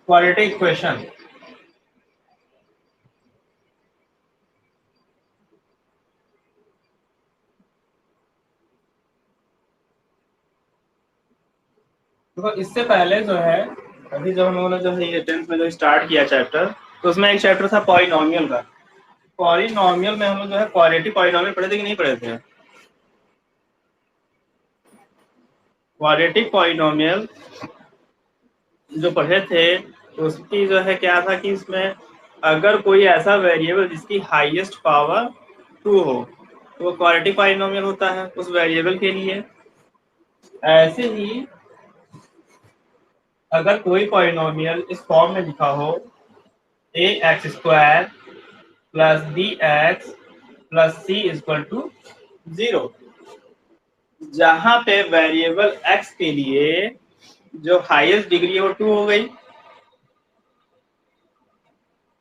Quadratic equation. तो इससे पहले जो है, अभी जब हम लोगों ने जो है ये 10th में जो स्टार्ट किया चैप्टर, तो उसमें एक चैप्टर था पॉलिनोमियल का। पॉलिनोमियल में हम लोग जो है क्वाड्रेटिक पॉलिनोमियल पढ़े थे कि नहीं पढ़े थे? क्वाड्रेटिक पॉलिनोमियल जो पढ़े थे, उसकी जो है क्या था कि इसमें अगर कोई ऐसा वेरिएबल जिसकी हाईएस्ट पावर 2 हो तो वो क्वाड्रेटिक पॉलिनोमियल होता है उस वेरिएबल के लिए। ऐसे ही अगर कोई पॉलिनोमियल इस फॉर्म में लिखा हो ax² plus bx plus c equal to 0, जहां पे वेरिएबल x के लिए जो हाईएस्ट डिग्री है वो 2 हो गई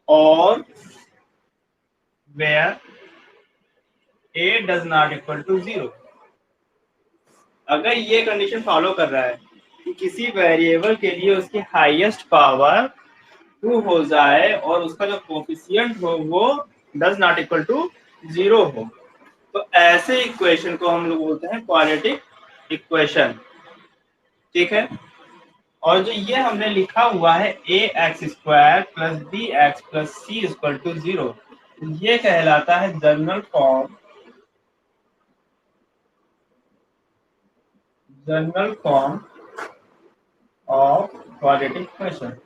और where a does not equal to 0। अगर ये कंडीशन फॉलो कर रहा है कि किसी वेरिएबल के लिए उसकी हाईएस्ट पावर 2 हो जाए और उसका जो कोफिशिएंट हो वो डज नॉट इक्वल टू 0 हो, तो ऐसे इक्वेशन को हम लोग बोलते हैं क्वाड्रेटिक इक्वेशन। ठीक है। और जो ये हमने लिखा हुआ है ax² plus bx plus c equal to 0, ये कहलाता है general form of quadratic equation.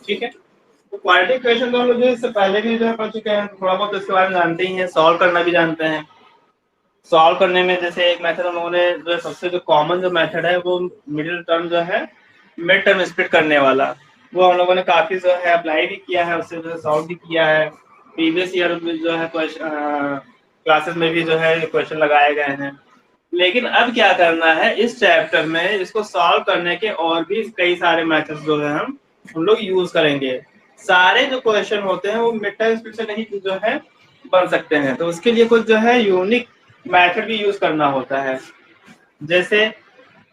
ठीक है। तो क्वाड्रेटिक इक्वेशन तो हम लोग इससे पहले भी जो है पढ़ चुके हैं, थोड़ा बहुत इसके बारे में जानते ही हैं, सॉल्व करना भी जानते हैं। सॉल्व करने में जैसे एक मेथड हम लोगों ने जो सबसे जो कॉमन जो मेथड है वो मिडिल टर्म जो है मिड टर्म स्प्लिट करने वाला, वो हम लोगों ने काफी जो है अप्लाई भी किया है, उससे जो है सॉल्व भी किया है। प्रीवियस ईयर में जो है क्लासेस में भी जो है क्वेश्चन लगाए गए हैं। लेकिन अब क्या करना है, इस चैप्टर में इसको सॉल्व करने के और भी कई सारे मेथड्स जो है हम लोग यूज करेंगे। सारे जो क्वेश्चन होते हैं वो मिड टर्म स्प्लिट से नहीं जो है बन सकते हैं, तो उसके लिए कुछ जो है यूनिक मेथड भी यूज करना होता है, जैसे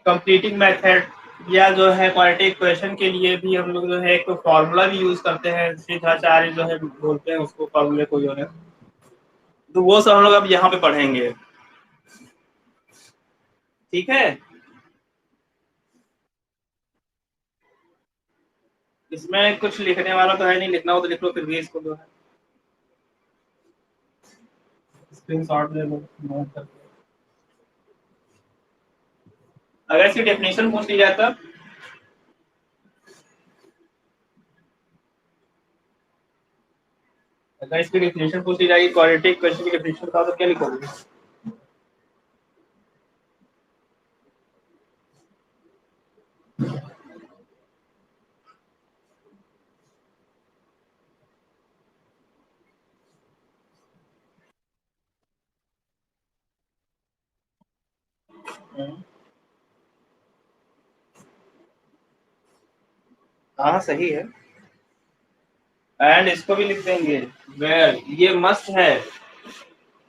कंप्लीटिंग मेथड, या जो है क्वाड्रेटिक इक्वेशन के लिए भी हम लोग जो है एक फॉर्मूला भी यूज करते हैं, सीधाचार्य जो है बोलते हैं उसको, फॉर्मूले को जो है, तो वो सब हम लोग अब यहाँ पे पढ़ेंगे। ठीक है। इसमें कुछ लिखने वाला तो है नहीं, लिखना हो तो लिख लो, फिर भी इसको जो है स्क्रीनशॉट ले लो नोट करके। अगर इसकी डेफिनेशन पूछ ली जाए तब, अगर इसकी डेफिनेशन पूछ ली जाएगी क्वाड्रेटिक इक्वेशन की डेफिनेशन बताओ तो क्या लिखोगे? हाँ सही है। एंड इसको भी लिख देंगे वेयर, ये मस्ट है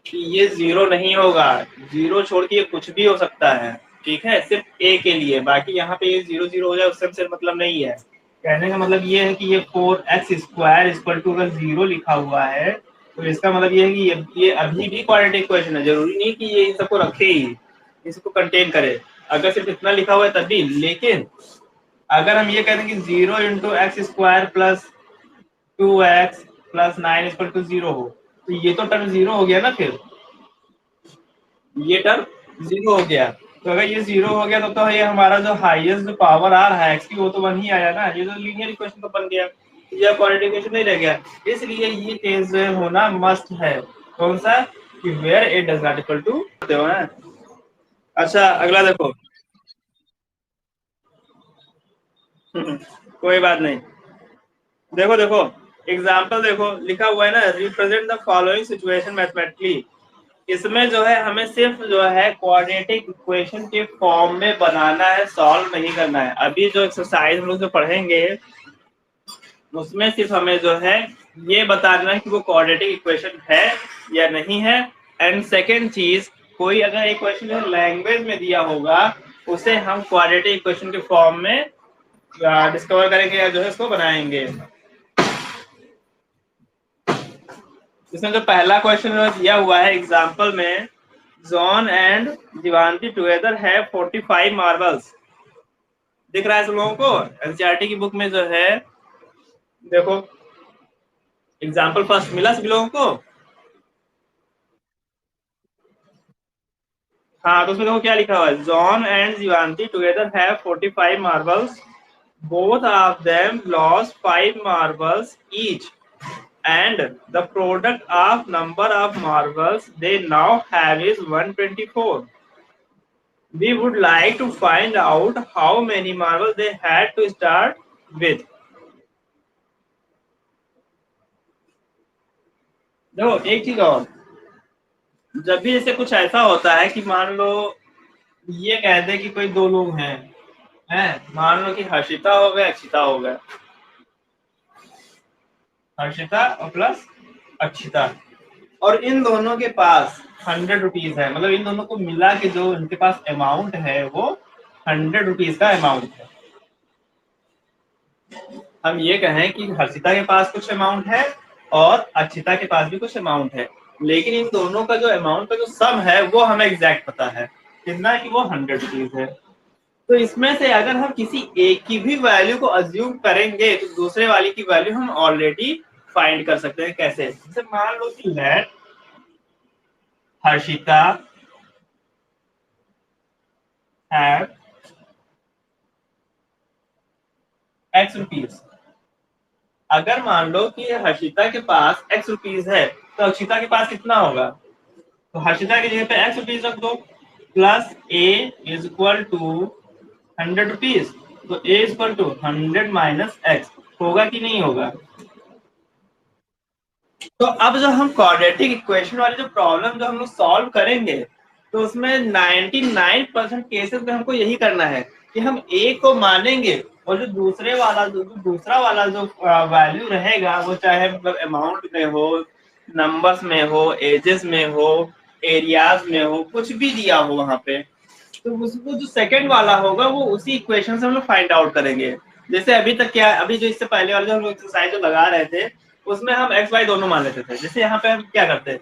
कि ये 0 नहीं होगा, 0 छोड़ के ये कुछ भी हो सकता है। ठीक है, सिर्फ ए के लिए, बाकी यहाँ पे ये 0 0 हो जाए उससे सिर्फ मतलब नहीं है। कहने का मतलब ये है कि ये 4x² इक्वल टू अगर 0 लिखा हुआ है तो इसका मतलब ये है कि ये अभी भी क्वाड्रेटिक इक्वेशन है, जरूरी नहीं कि ये इन सबको रखे ही, इसको कंटेन करे। अगर सिर्फ इतना लिखा हुआ है तभी, लेकिन अगर हम ये कहते हैं कि 0 into x² plus 2x plus 9 equal to 0 हो, तो ये तो टर्म 0 हो गया ना, फिर ये टर्म 0 हो गया। तो अगर ये 0 हो गया तो ये हमारा जो हाईएस्ट जो पावर आ रहा है x की वो तो 1 ही आया ना, ये तो लीनियर इक्वेशन तो बन गया, ये क्वाड्रेटिक इक्वेशन नहीं रह गया। इसलिए ये केस होना मस्ट है, कौन सा, कि where a does not equal to. अच्छा अगला देखो। कोई बात नहीं, देखो देखो एग्जाम्पल देखो, लिखा हुआ है ना, represent the following situation mathematically. इसमें जो है हमें सिर्फ जो है क्वाड्रेटिक इक्वेशन के फॉर्म में बनाना है, सॉल्व नहीं करना है। अभी जो एक्सरसाइज हम लोग जो पढ़ेंगे उसमें सिर्फ हमें जो है ये बताना है कि वो क्वाड्रेटिक इक्वेशन है या नहीं है। एंड सेकेंड चीज, कोई अगर एक क्वेश्चन लैंग्वेज में दिया होगा उसे हम क्वाड्रेटिक इक्वेशन के फॉर्म में डिस्कवर करेंगे या जो है इसको बनाएंगे। इसमें जो पहला क्वेश्चन दिया हुआ है एग्जाम्पल में, John and Jeevanti together have 45 marbles. दिख रहा है सब लोगों को? एनसीईआरटी की बुक में जो है देखो एग्जाम्पल फर्स्ट मिला सभी लोगों को। हाँ, तो उसमें देखो क्या लिखा हुआ है, John and Jeevanti together have 45 marbles, both of them lost 5 marbles each, and the product of number of marbles they now have is 124. We would like to find out how many marbles they had to start with. देखो एक चीज और, जब भी जैसे कुछ ऐसा होता है कि मान लो ये कह दे कि कोई दो लोग हैं, मान लो कि हर्षिता हो गया अक्षिता हो गया, हर्षिता और प्लस अक्षिता, और इन दोनों के पास 100 रुपीज है, मतलब इन दोनों को मिला के जो इनके पास अमाउंट है वो 100 रुपीज का अमाउंट है। हम ये कहें कि हर्षिता के पास कुछ अमाउंट है और अक्षिता के पास भी कुछ अमाउंट है, लेकिन इन दोनों का जो अमाउंट का जो सम है वो हमें एग्जैक्ट पता है कितना, कि वो 100 रुपीज है। तो इसमें से अगर हम किसी एक की भी वैल्यू को अज्यूम करेंगे तो दूसरे वाली की वैल्यू हम ऑलरेडी फाइंड कर सकते हैं। कैसे? जैसे मान लो कि let Harshita have x rupees. अगर मान लो कि हर्षिता के पास x रुपीज है तो अक्षिता के पास कितना होगा? तो हर्षिता की जगह पे x रुपीज रख दो, plus a is equal to 100 rupees, तो a is equal to 100 minus x होगा कि नहीं होगा? तो अब जो हम क्वाड्रेटिक इक्वेशन वाली जो प्रॉब्लम जो हम लोग सॉल्व करेंगे तो उसमें 99% केसेस में हमको यही करना है कि हम ए को मानेंगे और जो दूसरा वाला जो वैल्यू रहेगा वो चाहे मतलब अमाउंट में हो, नंबर्स में हो, एजेस में हो, एरियाज में हो, कुछ भी दिया हो वहां पे, तो उसको जो सेकंड वाला होगा वो उसी इक्वेशन से हम लोग फाइंड आउट करेंगे। जैसे अभी तक क्या, अभी जो इससे पहले वाले जो हम लोग एक्सरसाइज जो लगा रहे थे उसमें हम एक्स वाई दोनों मान लेते थे। जैसे यहाँ पे हम क्या करते हैं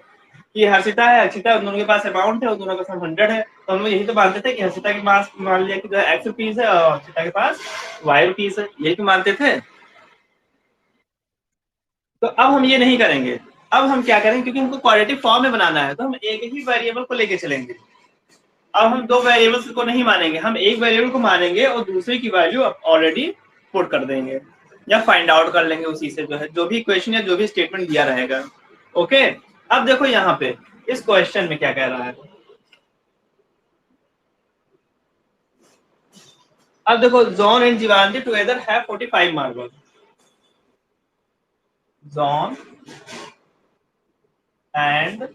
कि हर्षिता है अक्षिता, उन दोनों के पास अमाउंट है, उन दोनों के पास 100 है, तो हम लोग यही तो मानते थे कि हर्षिता के पास मान लिया कि जो एक्स रुपीज है और अक्षिता के पास वाई रुपीज है, यही तो मानते थे। तो अब हम ये नहीं करेंगे, अब हम क्या करेंगे, क्योंकि हमको क्वाड्रेटिक फॉर्म में बनाना है तो हम एक ही वेरिएबल को लेके चलेंगे। अब हम दो वेरिएबल्स को नहीं मानेंगे, हम एक वेरिएबल को मानेंगे और दूसरे की वैल्यू ऑलरेडी पुट कर देंगे या फाइंड आउट कर लेंगे उसी से, जो है जो भी इक्वेशन या जो भी स्टेटमेंट दिया रहेगा। ओके, अब देखो यहाँ पे इस क्वेश्चन में क्या कह रहा है। अब देखो John and Jeevanti together have 45 marble. John and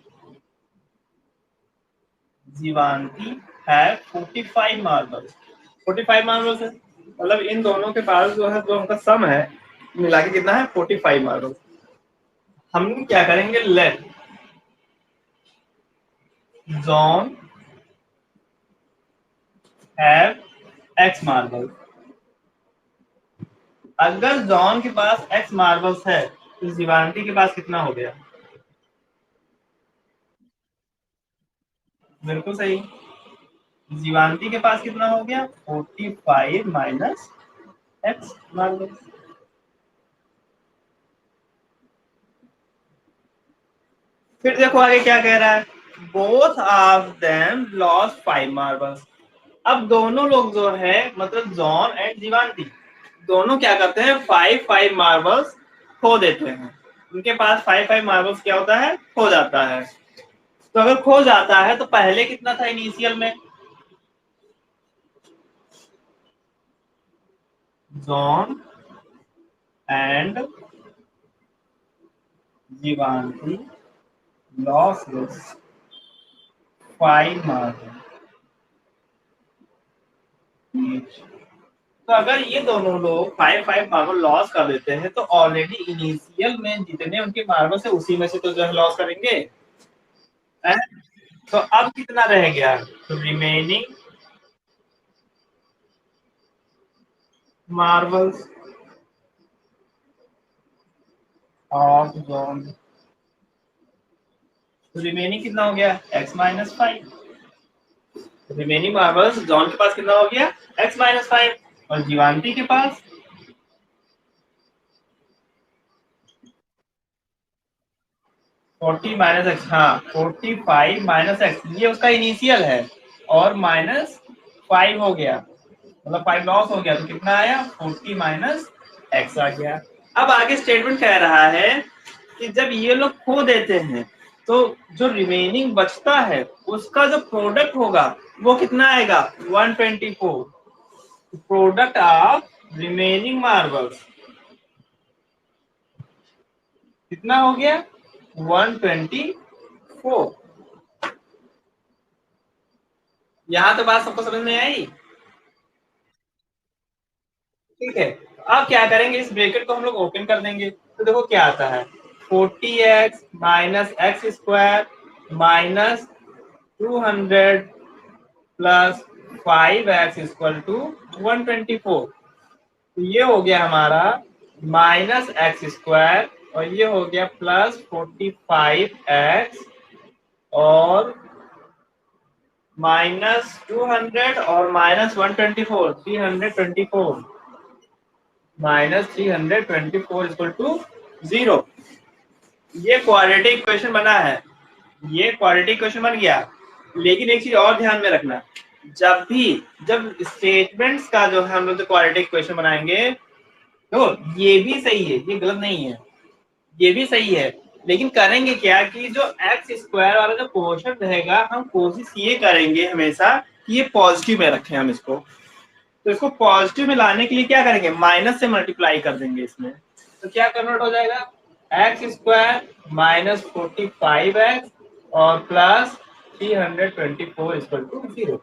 Jeevanti have 45 marbles. 45 marbles है मतलब इन दोनों के पास जो है जो उनका सम है मिला के कितना है 45 मार्बल्स। हम क्या करेंगे, let John have X marble. अगर जॉन के पास एक्स मार्बल्स है तो जीवांती के पास कितना हो गया? बिल्कुल सही, जीवांती के पास कितना हो गया 45 माइनस एक्स मार्बल। फिर देखो आगे क्या कह रहा है, both of them lost 5 marbles. अब दोनों लोग जो है मतलब जॉन एंड जीवांती दोनों क्या करते हैं 5 मार्बल्स खो देते हैं। उनके पास 5 मार्बल्स क्या होता है, खो जाता है। तो अगर खो जाता है तो पहले कितना था इनिशियल में, जॉन एंड जीवांती लॉस 5 मार्बल। तो अगर ये दोनों लोग 5 मार्बल लॉस कर देते हैं तो ऑलरेडी इनिशियल में जितने उनके मार्बल है उसी में से तो जो है लॉस करेंगे। है? तो अब कितना रह गया? तो रिमेनिंग मार्बल्स ऑफ जोन, तो रिमेनिंग कितना हो गया? x-5। रिमेनिंग मार्बल्स जॉन के पास कितना हो गया? x-5। और जीवांती के पास 40 माइनस एक्स, हाँ 45 माइनस एक्स, ये उसका इनिशियल है, और -5 हो गया, मतलब 5 लॉस हो गया, तो कितना आया? 40 माइनस एक्स आ गया। अब आगे स्टेटमेंट कह रहा है कि जब ये लोग खो देते हैं तो जो रिमेनिंग बचता है उसका जो प्रोडक्ट होगा वो कितना आएगा? 124। प्रोडक्ट ऑफ रिमेनिंग मार्बल्स कितना हो गया? 124। यहां तो बात सबको समझ में आई? ठीक है, अब क्या करेंगे, इस ब्रैकेट को हम लोग ओपन कर देंगे, तो देखो क्या आता है, 40x minus X square minus 200 plus 5x equal to 124। तो ये हो गया हमारा माइनस एक्स स्क्वायर, और ये हो गया प्लस 45x, और -200 और -124, 324 -324 इक्वल टू 0। ये क्वाड्रेटिक इक्वेशन बना है, ये क्वाड्रेटिक इक्वेशन बन गया। लेकिन एक चीज और ध्यान में रखना, जब स्टेटमेंट्स का जो है हम लोग क्वाड्रेटिक इक्वेशन बनाएंगे, तो ये भी सही है, ये गलत नहीं है, ये भी सही है, लेकिन करेंगे क्या कि जो एक्स स्क्वायर वाला जो पोर्शन रहेगा, हम कोशिश ये करेंगे हमेशा कि ये पॉजिटिव में रखें हम इसको। तो इसको पॉजिटिव में लाने के लिए क्या करेंगे? माइनस से मल्टीप्लाई कर देंगे इसमें, तो क्या कन्वर्ट हो जाएगा? एक्स स्क्वायर माइनस 45x और प्लस 324 इक्वल टू 0।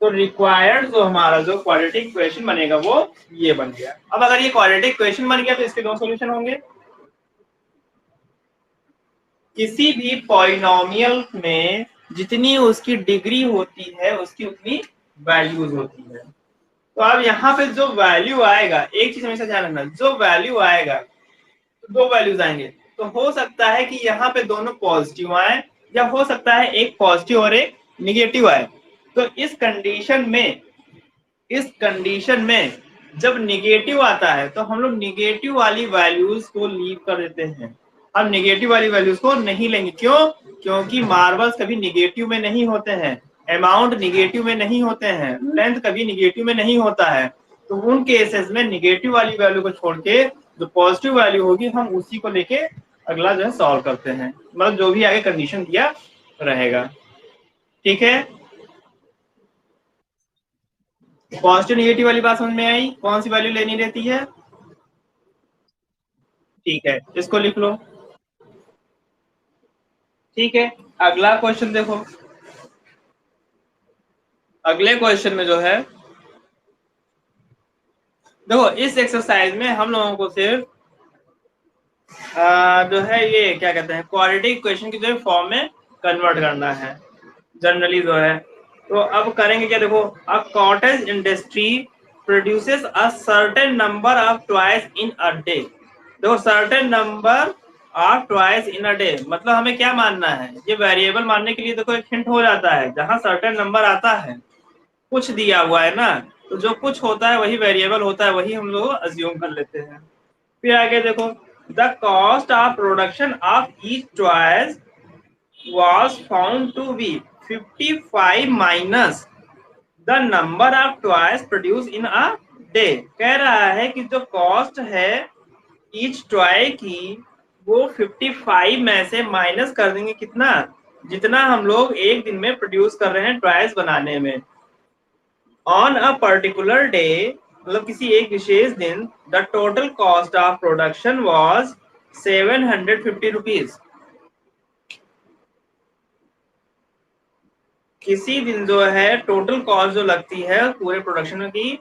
तो रिक्वायर्ड जो हमारा जो क्वाड्रेटिक इक्वेशन बनेगा वो ये बन गया। अब अगर ये क्वाड्रेटिक इक्वेशन बन गया तो इसके दो सॉल्यूशन होंगे। किसी भी पॉलिनोमियल में जितनी उसकी डिग्री होती है उसकी उतनी वैल्यूज होती है। तो अब यहाँ पे जो वैल्यू आएगा, एक चीज हमेशा ध्यान रखना, जो वैल्यू आएगा तो दो वैल्यूज आएंगे, तो हो सकता है कि यहाँ पे दोनों पॉजिटिव आए, या हो सकता है एक पॉजिटिव और एक निगेटिव आए। तो इस कंडीशन में जब निगेटिव आता है तो हम लोग निगेटिव वाली वैल्यूज को लीव कर देते हैं, हम निगेटिव वाली वैल्यूज को नहीं लेंगे। क्यों? क्योंकि मार्बल्स कभी निगेटिव में नहीं होते हैं, अमाउंट निगेटिव में नहीं होते हैं, लेंथ कभी निगेटिव में नहीं होता है। तो उन केसेस में निगेटिव वाली वैल्यू को छोड़ के जो पॉजिटिव वैल्यू होगी हम उसी को लेके अगला जो है सॉल्व करते हैं, मतलब जो भी आगे कंडीशन दिया रहेगा। ठीक है, पॉजिटिव निगेटिव वाली बात समझ में आई? कौन सी वैल्यू लेनी रहती है? ठीक है, इसको लिख लो। ठीक है, अगला क्वेश्चन देखो। अगले क्वेश्चन में जो है, देखो इस एक्सरसाइज में हम लोगों को सिर्फ जो है ये क्या कहते हैं, क्वाड्रेटिक इक्वेशन की जो फॉर्म में कन्वर्ट करना है जनरली जो है। तो अब करेंगे क्या, देखो, a cottage industry produces a certain number of toys in a day. देखो certain number of toys in a day, मतलब हमें क्या मानना है, ये वेरिएबल मानने के लिए देखो एक हिंट हो जाता है, जहां सर्टेन नंबर आता है कुछ दिया हुआ है ना, तो जो कुछ होता है वही वेरिएबल होता है, वही हम लोग अज्यूम कर लेते हैं। फिर आगे देखो, the cost of production of each toys was found to be 55 minus the number of toys produced in a day। कह रहा है कि जो कॉस्ट है ईच टॉय की वो 55 में से माइनस कर देंगे कितना, जितना हम लोग एक दिन में प्रोड्यूस कर रहे हैं टॉयज बनाने में। ऑन अ पर्टिकुलर डे, मतलब किसी एक विशेष दिन, the total cost of production was 750 rupees. किसी दिन जो है टोटल कॉस्ट जो लगती है पूरे प्रोडक्शन की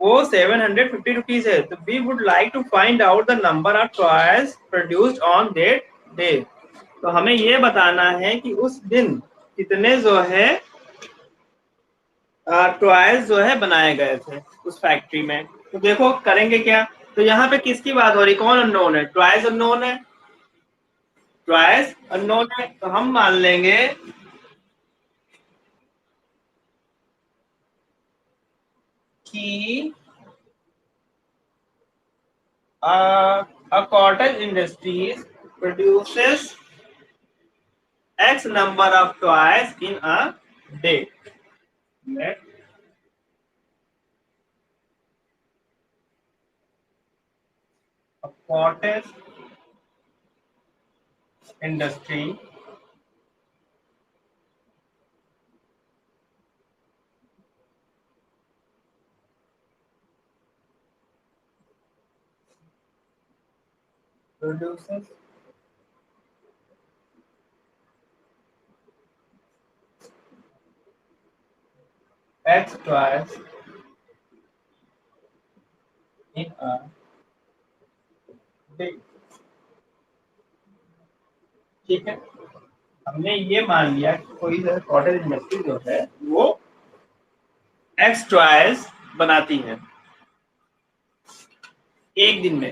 वो 750 रुपीज है। तो we would like to find out the number of toys produced on that day. तो हमें ये बताना है कि उस दिन कितने जो है टॉयज जो है बनाए गए थे उस फैक्ट्री में। तो देखो करेंगे क्या, तो यहाँ पे किसकी बात हो रही, कौन अननोन है, टॉयज अननोन है, टॉयज अननोन है, तो हम मान लेंगे कि a cottage industries produces X number of toys in a day. Let a cottage industry produces X toys in a day. ठीक है, हमने ये मान लिया कि कोई कॉटेज इंडस्ट्री जो है वो एक्स टॉयज बनाती है एक दिन में।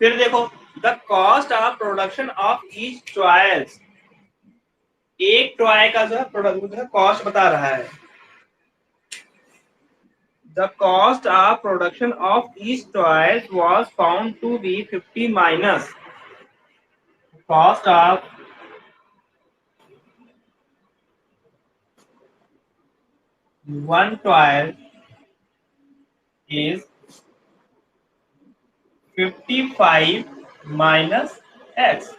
फिर देखो the cost of production of each toys, एक टॉय का जो है प्रोडक्शन कॉस्ट बता रहा है। The cost of production of each toy was found to be 50 minus cost of one toy is 55 minus x.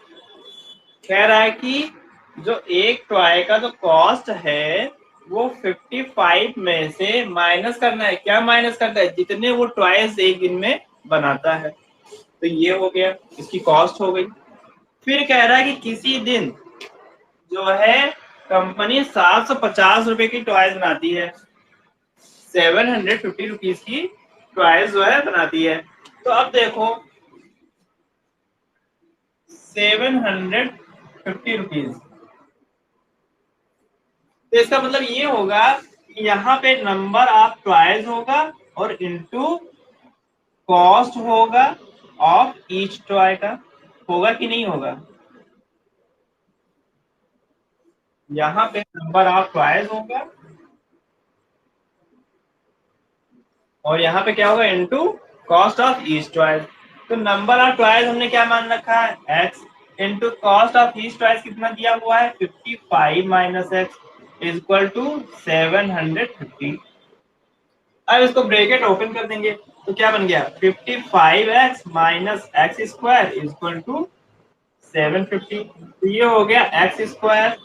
कह रहा है कि जो एक टॉय का जो कॉस्ट है वो 55 में से माइनस करना है। क्या माइनस करना है, जितने वो टॉयज एक दिन में बनाता है। तो ये हो गया, इसकी कॉस्ट हो गई। फिर कह रहा है कि किसी दिन जो है कंपनी 750 रुपए की टॉयज बनाती है, 750 रुपीज की टॉयज जो है बनाती है। तो अब देखो 750 रुपीज, तो इसका मतलब ये होगा कि यहाँ पे नंबर ऑफ टॉयज होगा और इनटू कॉस्ट होगा ऑफ ईच टॉय का। होगा कि नहीं होगा, यहाँ पे नंबर ऑफ टॉयज होगा और यहाँ पे क्या होगा, into cost of each toys. तो नंबर ऑफ टॉयज हमने क्या मान रखा है, X, into cost of each toys कितना दिया हुआ है, 55 minus X is equal to 750। अब इसको ब्रैकेट ओपन कर देंगे तो क्या बन गया, 55x minus X square is equal to 750। तो ये हो गया एक्स स्क्वायर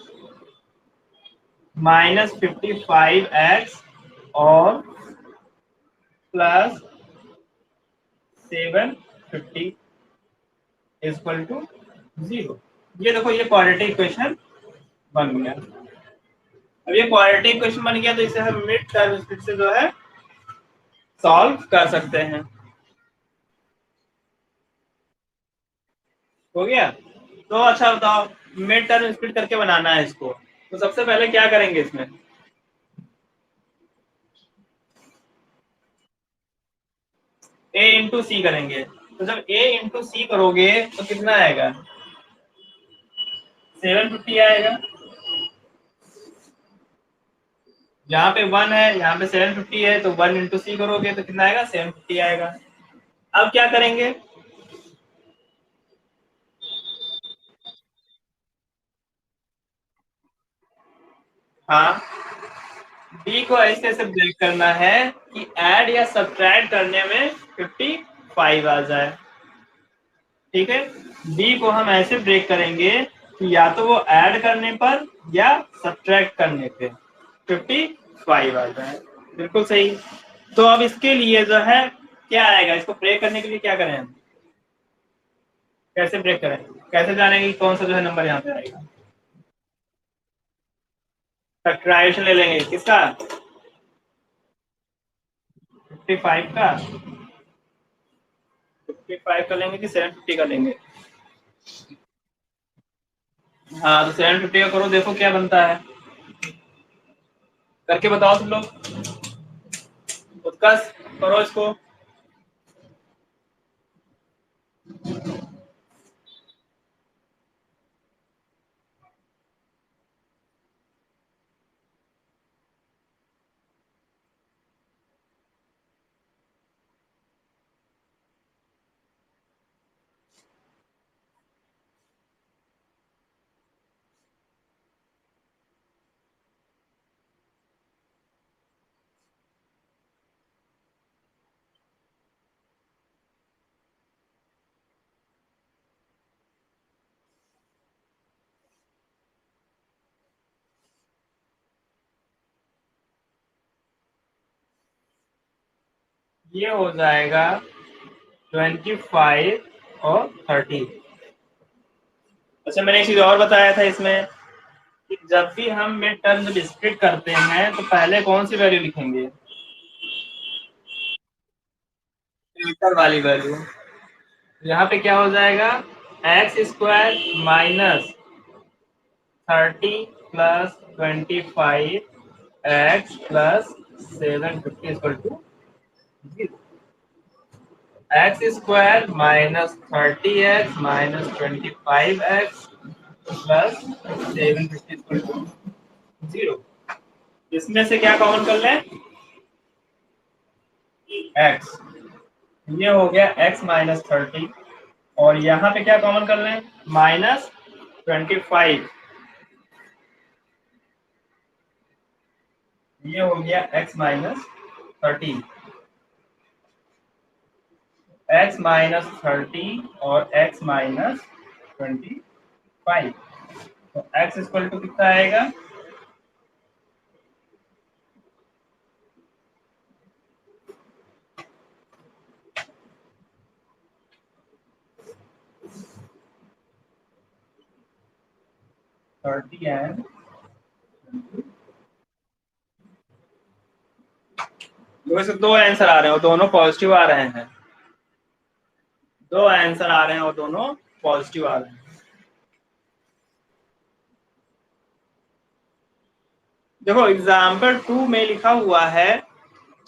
माइनस 55x और प्लस 750 इज इक्वल टू 0। ये देखो ये क्वाड्रेटिक इक्वेशन बन गया। अब ये क्वाड्रेटिक इक्वेशन बन गया तो इसे हम मिड टर्म स्पीड से जो है सॉल्व कर सकते हैं। हो गया, तो अच्छा बताओ मिड टर्म स्प्लिट करके बनाना है इसको, तो सबसे पहले क्या करेंगे इसमें, a इंटू सी करेंगे। तो जब a इंटू सी करोगे तो कितना आएगा, 750 आएगा। यहाँ पे 1 है, यहाँ पे 750 है, तो 1 इंटू सी करोगे तो कितना आएगा, 750 आएगा। अब क्या करेंगे, हाँ b को ऐसे ऐसे ब्रेक करना है कि ऐड या सब्ट्रैक्ट करने में 55 आ जाए। ठीक है, b को हम ऐसे ब्रेक करेंगे कि या तो वो ऐड करने पर या सब्ट्रैक्ट करने पे 55 आ जाए। बिल्कुल सही। तो अब इसके लिए जो है क्या आएगा, इसको ब्रेक करने के लिए क्या करें हम, कैसे ब्रेक करें, कैसे जानेंगे कौन सा जो है नंबर यहाँ पे आएगा, सब्ट्रैक्शन ले लेंगे किसका, 55 का, 55 का लेंगे कि 750 का लेंगे, हाँ तो 750 का करो, देखो क्या बनता है, करके बताओ तुम लोग, उत्कर्ष करो इसको। ये हो जाएगा 25 और 30। अच्छा मैंने एक चीज और बताया था इसमें कि जब भी हम मिड टर्म जब स्प्लिट करते हैं तो पहले कौन सी वैल्यू लिखेंगे, मीटर वाली वैल्यू। यहाँ पे क्या हो जाएगा, X square minus 30 plus 25 X plus 750 equal to X square minus 30x minus 25x plus 750 equal to 0। इसमें से क्या कॉमन कर लें, x, ये हो गया x माइनस 30, और यहाँ पे क्या कॉमन कर लें, माइनस 25, ये हो गया x माइनस 30, x माइनस 30 और x माइनस 25, तो x इक्वल टू कितना आएगा, थर्टी एंड दो आंसर आ रहे हैं और दोनों पॉजिटिव आ रहे हैं, दो आंसर आ रहे हैं और दोनों पॉजिटिव आ रहे हैं। देखो एग्जाम्पल 2 में लिखा हुआ है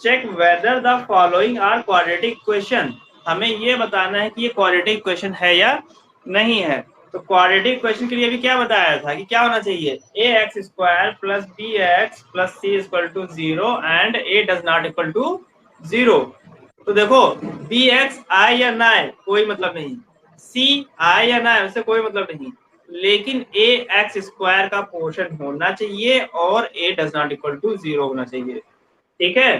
check whether the following are quadratic question, हमें ये बताना है कि ये क्वाड्रेटिक क्वेश्चन है या नहीं है। तो क्वाड्रेटिक क्वेश्चन के लिए भी क्या बताया था कि क्या होना चाहिए, A X square plus B X plus C equal to 0 and A does not equal to 0। तो देखो बी एक्स आए या ना आए कोई मतलब नहीं, सी आए या ना आए उससे कोई मतलब नहीं, लेकिन ए एक्स स्क्वायर का पोर्शन होना चाहिए और ए डज नॉट इक्वल टू 0 होना चाहिए। ठीक है,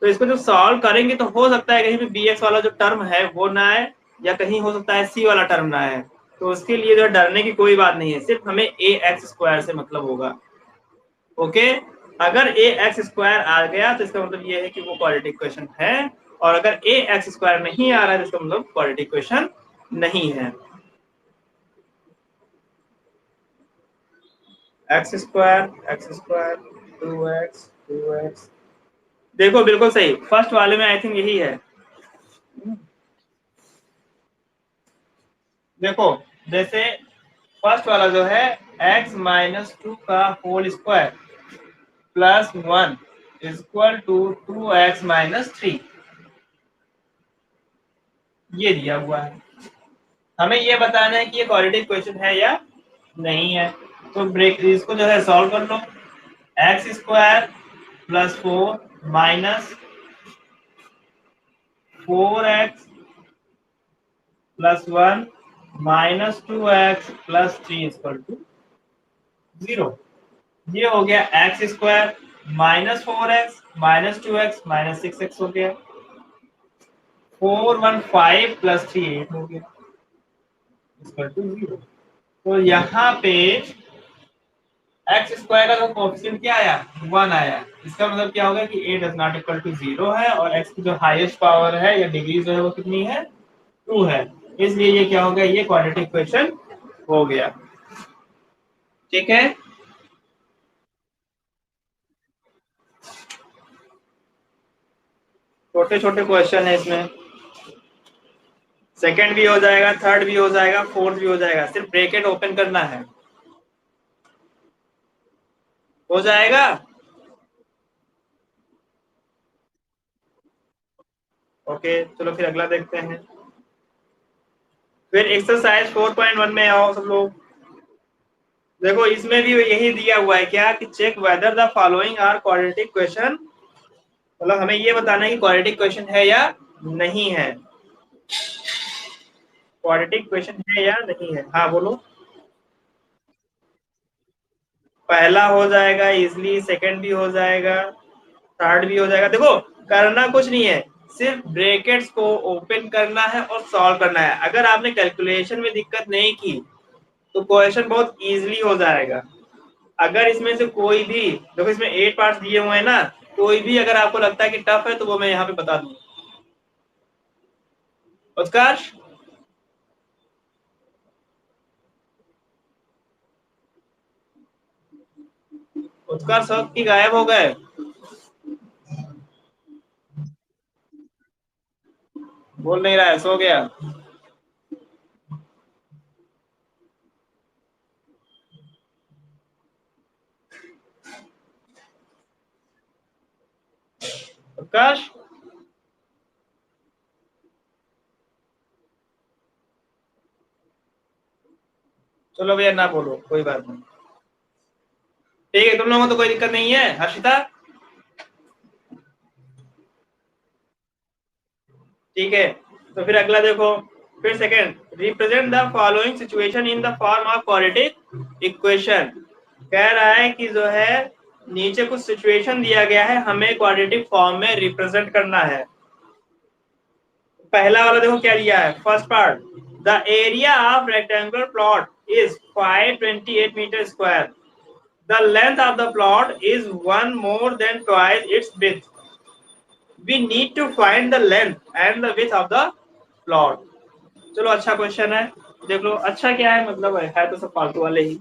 तो इसको जब सॉल्व करेंगे तो हो सकता है कहीं पे बी एक्स वाला जो टर्म है वो ना आए, या कहीं हो सकता है सी वाला टर्म ना आए, तो उसके लिए जो डरने की कोई बात नहीं है, सिर्फ हमें ए एक्स स्क्वायर से मतलब होगा। ओके, अगर ए एक्स स्क्वायर आ गया तो इसका मतलब ये है कि वो क्वाड्रेटिक क्वेश्चन है, और अगर ए एक्स स्क्वायर नहीं आ रहा है तो इसका मतलब क्वाड्रेटिक क्वेश्चन नहीं है। एक्स स्क्वायर 2x, देखो बिल्कुल सही, फर्स्ट वाले में आई थिंक यही है। देखो जैसे फर्स्ट वाला जो है x माइनस 2 का whole square plus 1 equal to 2x minus 3, ये दिया हुआ है, हमें ये बताना है कि ये क्वाड्रेटिक क्वेश्चन है या नहीं है। तो ब्रेक इसको जो है सॉल्व कर लो, X square plus 4 minus 4x plus 1 minus 2x plus 3 equal to 0। ये हो गया X square minus 4x minus 2x minus 6x हो गया, 4 1 5 प्लस 3 8 हो गया इक्वल टू 0। तो यहाँ पे एक्स स्क्वायर का जो कोएफिशिएंट क्या आया, 1 आया, इसका मतलब क्या होगा कि a does not equal to 0 है, और x की जो हाईएस्ट पावर है या डिग्री जो है वो कितनी है, 2 है, इसलिए ये क्या हो गया, ये क्वाड्रेटिक क्वेश्चन हो गया। ठीक है, छोटे छोटे क्वेश्चन है इसमें, सेकंड भी हो जाएगा, थर्ड भी हो जाएगा, फोर्थ भी हो जाएगा, सिर्फ ब्रैकेट ओपन करना है। हो जाएगा। ओके चलो फिर अगला देखते हैं। फिर एक्सरसाइज 4.1 में आओ सब लोग। देखो इसमें भी यही दिया हुआ है क्या कि check whether the following are quadratic question, मतलब हमें ये बताना है कि क्वाड्रेटिक क्वेश्चन है या नहीं है। क्वाड्रेटिक क्वेश्चन है या नहीं है, हाँ बोलो। पहला हो जाएगा इजली, सेकंड भी हो जाएगा, थर्ड भी हो जाएगा। देखो करना कुछ नहीं है, सिर्फ ब्रैकेट्स को ओपन करना है और सॉल्व करना है। अगर आपने कैलकुलेशन में दिक्कत नहीं की तो क्वेश्चन बहुत इजीली हो जाएगा। अगर इसमें से कोई भी, देखो इसमें 8 पार्ट्स दिए हुए हैं ना, कोई भी अगर आपको लगता है कि टफ है तो वो मैं यहाँ पे बता दूँ। उत्कर्ष, उत्कर्ष सब की गायब हो गए, बोल नहीं रहा है, सो गया। उत्कर्ष, चलो भैया ना बोलो, कोई बात नहीं। ठीक है, तुम लोगों को तो कोई दिक्कत नहीं है। हर्षिता, ठीक है। तो फिर अगला देखो, फिर second, represent the following situation in the form of quadratic equation. कह रहा है कि जो है नीचे कुछ सिचुएशन दिया गया है, हमें क्वाड्रेटिक फॉर्म में रिप्रेजेंट करना है। पहला वाला देखो क्या दिया है, first part, the area of rectangular plot is 528 metre square, the length of the plot is 1 more than twice its width, we need to find the length and the width of the plot। चलो अच्छा question है, देख लो। अच्छा क्या है, मतलब है तो सब फालतू वाले ही।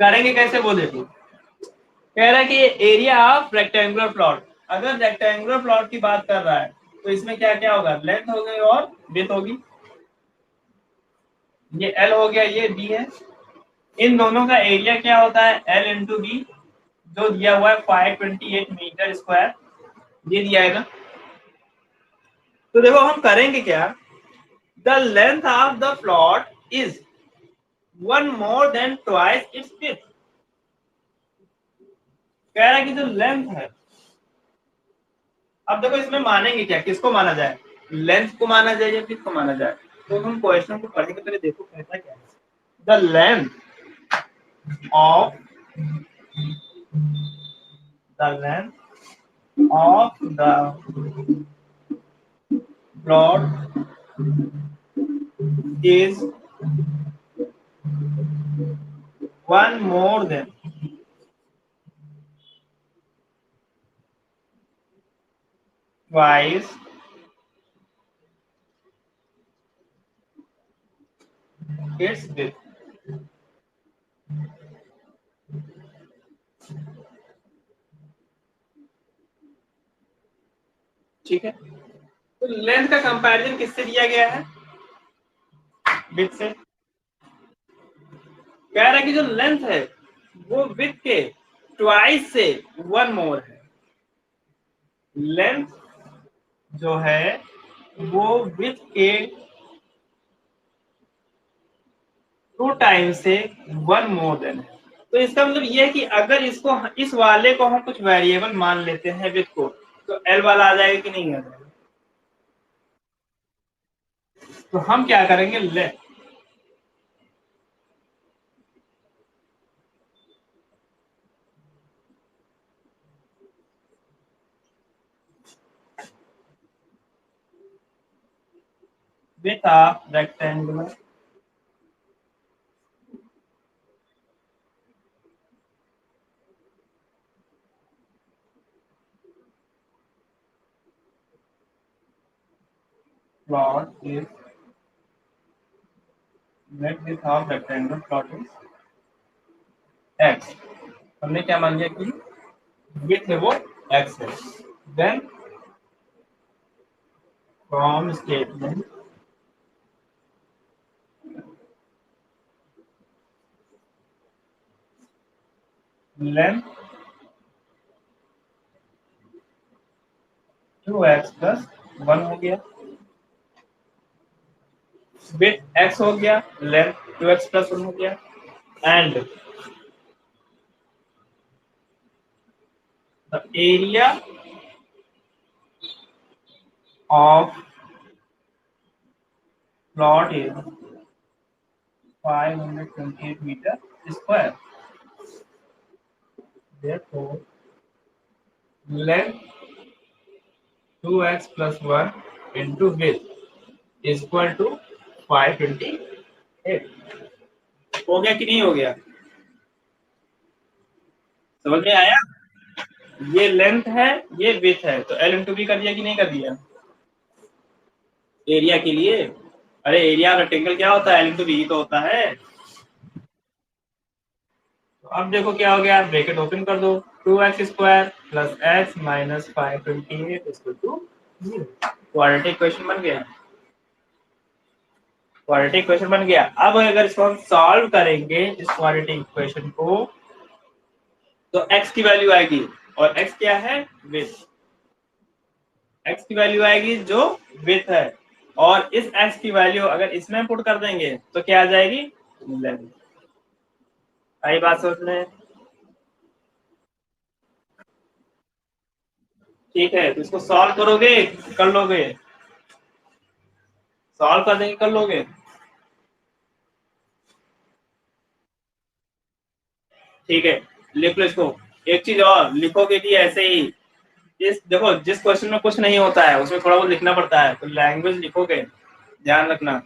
करेंगे कैसे वो देखो। कह रहा है कि एरिया ऑफ रेक्टेंगुलर प्लॉट, अगर रेक्टेंगुलर प्लॉट की बात कर रहा है तो इसमें क्या क्या होगा, लेंथ हो गई और विड्थ होगी। ये एल हो गया, ये बी है। इन दोनों का एरिया क्या होता है, एल इंटू बी, जो दिया हुआ है 528 मीटर स्क्वायर, ये दिया है ना। तो देखो हम करेंगे क्या, the length of the plot is 1 more than twice its width. कह रहा है कि जो लेंथ है, अब देखो इसमें मानेंगे क्या, किसको माना जाए, लेंथ को माना जाए या विड्थ को माना जाए। तो हम क्वेश्चन को पढ़ेंगे पहले, देखो कहता क्या है। The length of, the length of the plot is 1 more than twice its width. ठीक है, तो लेंथ का कंपैरिजन किससे दिया गया है, विड्थ से। कह रहा है कि जो लेंथ है वो विड्थ के ट्वाइस से 1 मोर है। लेंथ जो है वो विड्थ के 2 टाइम से 1 मोर देन है। तो इसका मतलब ये है कि अगर इसको, इस वाले को हम कुछ वेरिएबल मान लेते हैं विड्थ को, तो एल वाला आ जाएगा कि नहीं आ जाएगा। तो हम क्या करेंगे, let width of rectangular plot is, let width of rectangular plot is X. हमने क्या मान लिया कि विड्थ है वो एक्स है। Then from statement length 2x plus 1 हो गया, विथ x हो गया, लेंथ 2x प्लस 1 हो गया, and the area of plot is 528 meter square. Therefore, length 2x plus 1 into width is equal to 528. हो गया कि नहीं हो गया? समझ में आया? ये लेंथ है, ये विथ है, तो L इंटू बी कर दिया कि नहीं कर दिया एरिया के लिए? अरे एरिया रेक्टेंगल क्या होता है? L इंटू बी तो होता है। तो अब देखो क्या हो गया, ब्रैकेट ओपन कर दो, 2x square plus x minus 528 equal to 0। Quadratic question बन गया, क्वाड्रेटिक क्वेश्चन बन गया। अब अगर इसको हम सॉल्व करेंगे इस क्वाड्रेटिक क्वेश्चन को, तो x की वैल्यू आएगी, और x क्या है? विथ। x की वैल्यू आएगी जो विथ है, और इस x की वैल्यू अगर इसमें पुट कर देंगे तो क्या आ जाएगी? लेंथ। आई बात समझ में? ठीक है, तो इसको सॉल्व करोगे, कर लोगे? सॉल्व कर देंगे, कर लोगे? ठीक है, लिख लो इसको। एक चीज और लिखोगे कि ऐसे ही इस देखो, जिस क्वेश्चन में कुछ नहीं होता है उसमें थोड़ा बहुत लिखना पड़ता है, तो लैंग्वेज लिखोगे, ध्यान रखना।